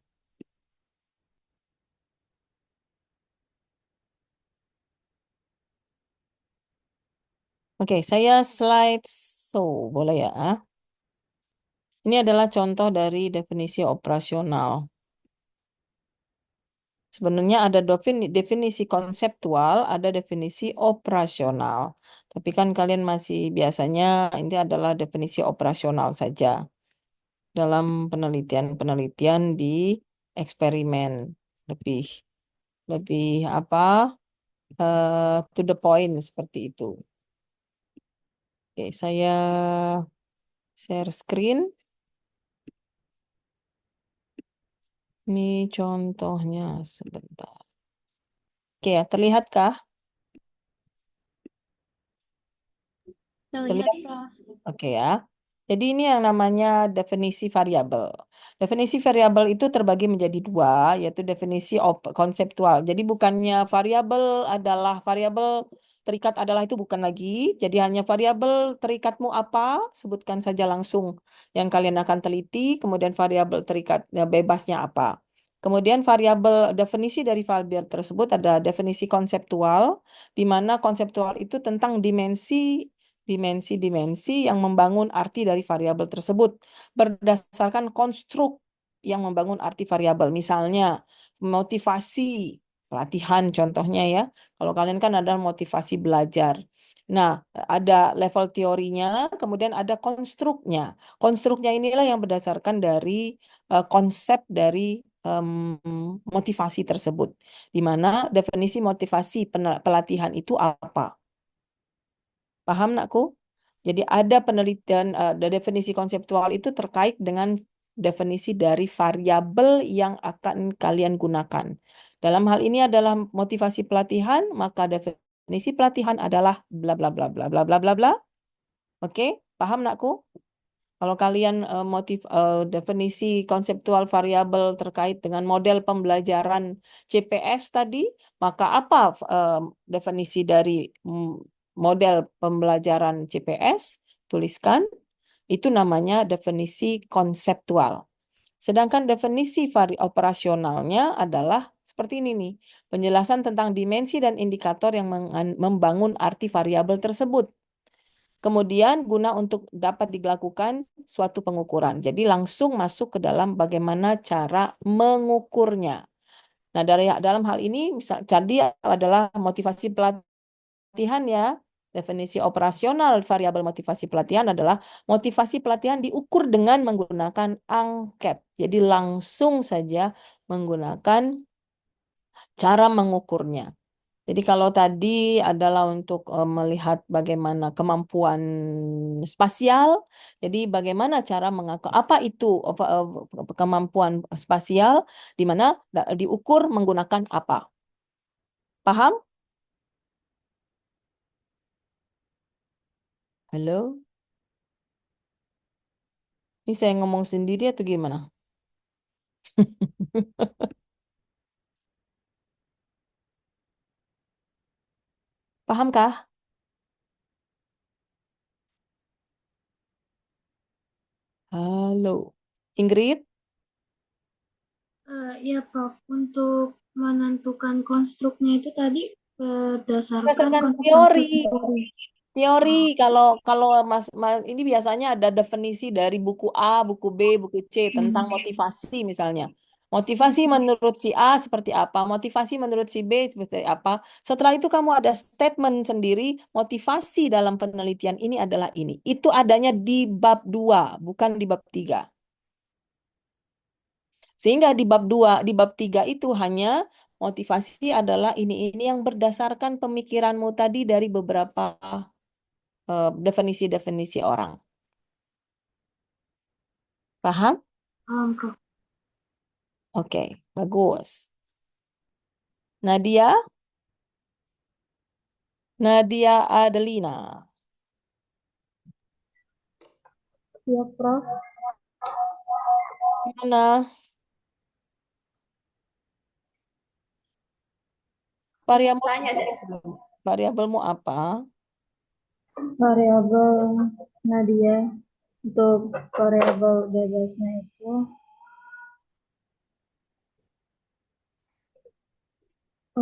Oke, saya slide boleh ya? Ini adalah contoh dari definisi operasional. Sebenarnya ada definisi konseptual, ada definisi operasional. Tapi kan kalian masih biasanya ini adalah definisi operasional saja dalam penelitian-penelitian di eksperimen. Lebih lebih apa? To the point seperti itu. Oke, saya share screen. Ini contohnya sebentar. Oke, ya, terlihatkah? Terlihat, Terlihat? Prof. Oke ya. Jadi ini yang namanya definisi variabel. Definisi variabel itu terbagi menjadi dua, yaitu definisi konseptual. Jadi bukannya variabel terikat adalah itu bukan lagi. Jadi hanya variabel terikatmu apa, sebutkan saja langsung yang kalian akan teliti. Kemudian variabel terikat bebasnya apa. Kemudian definisi dari variabel tersebut ada definisi konseptual, di mana konseptual itu tentang dimensi-dimensi yang membangun arti dari variabel tersebut berdasarkan konstruk yang membangun arti variabel. Misalnya motivasi pelatihan contohnya ya. Kalau kalian kan ada motivasi belajar. Nah, ada level teorinya, kemudian ada konstruknya. Konstruknya inilah yang berdasarkan dari konsep dari motivasi tersebut. Di mana definisi motivasi pelatihan itu apa? Paham, nakku? Jadi ada penelitian, definisi konseptual itu terkait dengan definisi dari variabel yang akan kalian gunakan. Dalam hal ini adalah motivasi pelatihan, maka definisi pelatihan adalah bla bla bla bla bla bla bla bla. Oke, paham, nakku? Kalau kalian definisi konseptual variabel terkait dengan model pembelajaran CPS tadi, maka apa definisi dari model pembelajaran CPS? Tuliskan, itu namanya definisi konseptual. Sedangkan definisi operasionalnya adalah seperti ini nih, penjelasan tentang dimensi dan indikator yang membangun arti variabel tersebut. Kemudian guna untuk dapat dilakukan suatu pengukuran. Jadi langsung masuk ke dalam bagaimana cara mengukurnya. Nah, dalam hal ini jadi adalah motivasi pelatihan ya. Definisi operasional variabel motivasi pelatihan adalah motivasi pelatihan diukur dengan menggunakan angket. Jadi langsung saja menggunakan cara mengukurnya. Jadi kalau tadi adalah untuk melihat bagaimana kemampuan spasial, jadi bagaimana cara mengaku apa itu kemampuan spasial, di mana diukur menggunakan apa? Paham? Halo? Ini saya ngomong sendiri atau gimana? Pahamkah? Halo. Ingrid? Ya, Prof. Untuk menentukan konstruknya itu tadi berdasarkan Berdasarkan konsep teori. teori. Teori kalau mas ini biasanya ada definisi dari buku A, buku B, buku C tentang motivasi misalnya. Motivasi menurut si A seperti apa, motivasi menurut si B seperti apa. Setelah itu kamu ada statement sendiri, motivasi dalam penelitian ini adalah ini. Itu adanya di bab 2, bukan di bab 3. Sehingga di bab 2, di bab 3 itu hanya motivasi adalah ini yang berdasarkan pemikiranmu tadi dari beberapa definisi-definisi orang. Paham? Prof. Oke, bagus. Nadia? Nadia Adelina. Ya, Prof. Mana? Variabelmu apa? Variabel Nadia untuk variabel bebasnya itu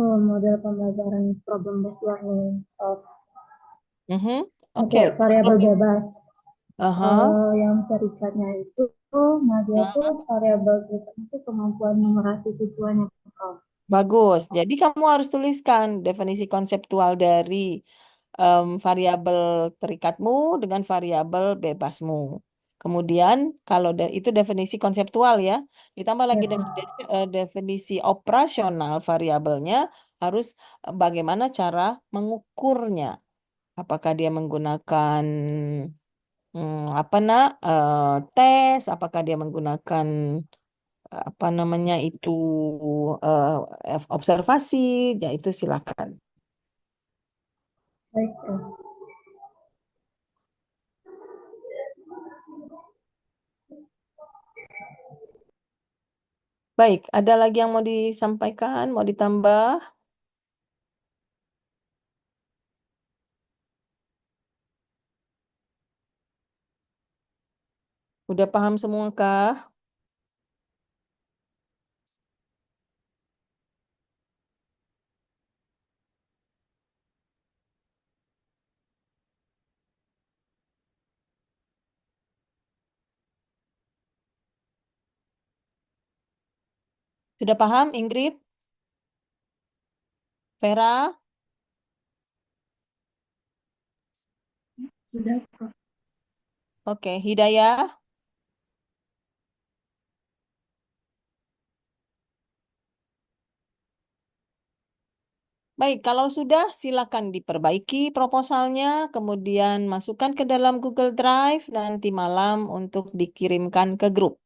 model pembelajaran problem based learning Mhm. pakai Oke. variabel bebas. Aha. Kalau yang terikatnya itu Nadia tuh variabel terikatnya itu kemampuan numerasi siswanya, Prof. Bagus. Jadi kamu harus tuliskan definisi konseptual dari variabel terikatmu dengan variabel bebasmu. Kemudian kalau itu definisi konseptual ya, ditambah lagi Ya, dengan definisi operasional variabelnya harus bagaimana cara mengukurnya. Apakah dia menggunakan apa nak tes? Apakah dia menggunakan apa namanya itu observasi? Ya itu silakan. baik, Prof. Baik, ada lagi yang mau disampaikan, mau ditambah? Udah paham semua kah? Sudah paham, Ingrid? Vera? Sudah, Prof. Oke, Hidayah? Baik, kalau sudah silakan diperbaiki proposalnya, kemudian masukkan ke dalam Google Drive nanti malam untuk dikirimkan ke grup.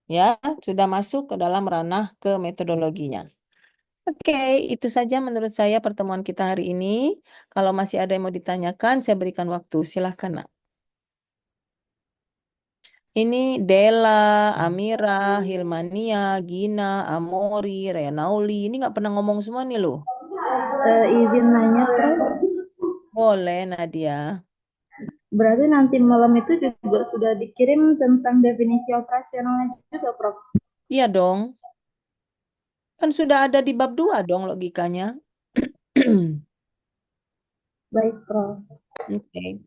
Ya, sudah masuk ke dalam ranah ke metodologinya. Oke, itu saja menurut saya pertemuan kita hari ini. Kalau masih ada yang mau ditanyakan, saya berikan waktu. Silahkan, Nak. Ini Della, Amira, Hilmania, Gina, Amori, Renauli. Ini nggak pernah ngomong semua nih loh. Izin nanya, Prof. Boleh, Nadia. Berarti nanti malam itu juga sudah dikirim tentang definisi operasionalnya juga, Prof. Iya dong. Kan sudah ada di bab 2 dong logikanya. Baik, Prof. Oke.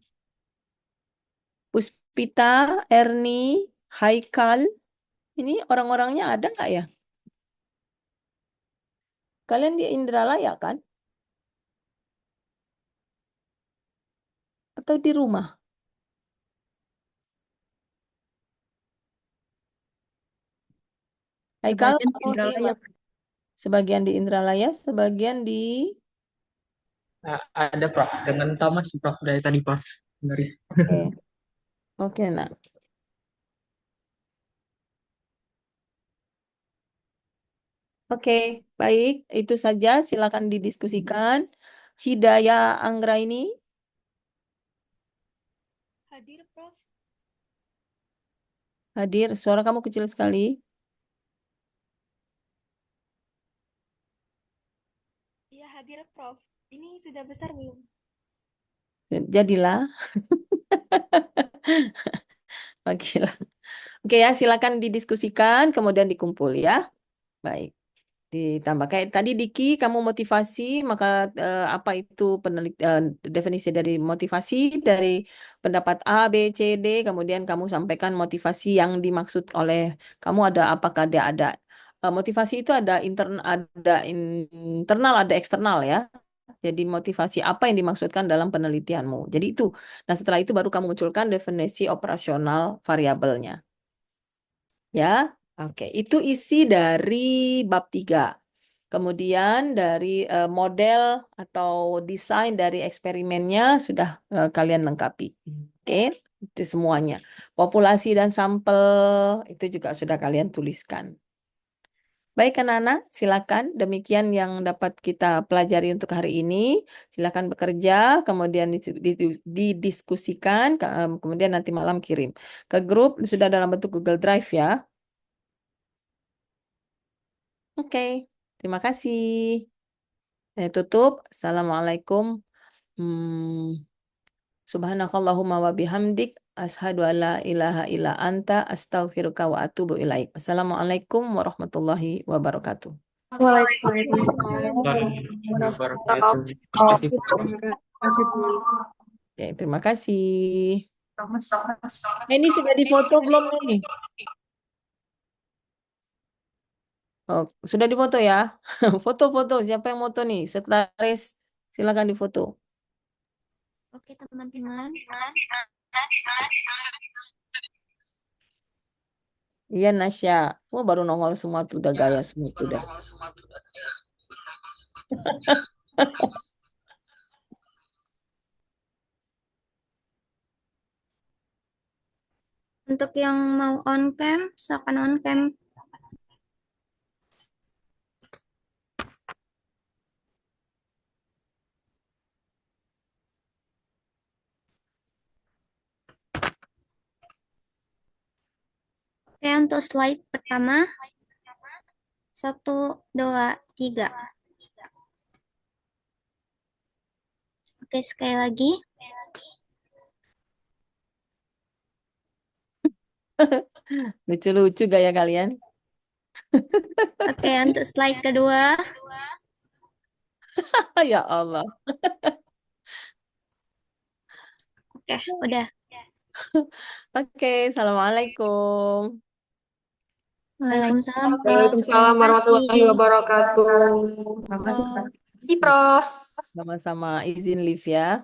Puspita, Erni, Haikal. Ini orang-orangnya ada nggak ya? Kalian di Indralaya kan? Atau di rumah? Haikal, Sebagian kamu di Indralaya. sebagian di Indralaya, sebagian di... Ada Prof, dengan Thomas Prof dari tadi Prof. Dari Oke, oke, nah. Oke, baik. Itu saja. Silakan didiskusikan. Hidayah Anggraini, Hadir, Prof. hadir. Suara kamu kecil sekali. Iya, hadir, Prof. Ini sudah besar belum? Jadilah. Oke lah. Oke ya, silakan didiskusikan, kemudian dikumpul ya. Baik. Ditambah kayak tadi Diki, kamu motivasi, maka apa itu definisi dari motivasi dari pendapat A, B, C, D, kemudian kamu sampaikan motivasi yang dimaksud oleh kamu apakah ada motivasi itu ada internal, ada eksternal ya. Jadi motivasi apa yang dimaksudkan dalam penelitianmu. Jadi itu. Nah, setelah itu baru kamu munculkan definisi operasional variabelnya. Ya, oke. Itu isi dari bab 3. Kemudian dari model atau desain dari eksperimennya sudah kalian lengkapi. Oke. Itu semuanya. Populasi dan sampel itu juga sudah kalian tuliskan. Baik, anak-anak, silakan. Demikian yang dapat kita pelajari untuk hari ini. Silakan bekerja, kemudian didiskusikan, kemudian nanti malam kirim ke grup. Sudah dalam bentuk Google Drive ya. Oke, terima kasih. Saya tutup. Assalamualaikum. Hmm, Subhanakallahumma wa bihamdik. Ashadu an la ilaha illa anta astaghfiruka wa atubu ilaik. Assalamualaikum warahmatullahi wabarakatuh. Waalaikumsalam Warahmatullahi warahmatullahi wabarakatuh. Terima kasih, Prof. wabarakatuh. Terima kasih, Bu. Oke, terima kasih. Ini sudah difoto belum nih? Oh, sudah difoto ya? Foto-foto. Siapa yang foto nih? Sekretaris, silakan difoto. Oke, teman-teman. Iya, Nasya. Oh, baru nongol semua tuh udah gaya semua tuh udah. Untuk yang mau on cam, silakan on cam. Oke, untuk slide pertama. 1, 2, 3. Oke, sekali lagi. Lucu-lucu gaya kalian. Oke, untuk slide kedua. Ya Allah. Oke, udah. Oke, assalamualaikum. Waalaikumsalam, Prof. Waalaikumsalam Terima warahmatullahi kasih. wabarakatuh. Terima kasih, Terima kasih, Prof. Sama-sama izin live ya.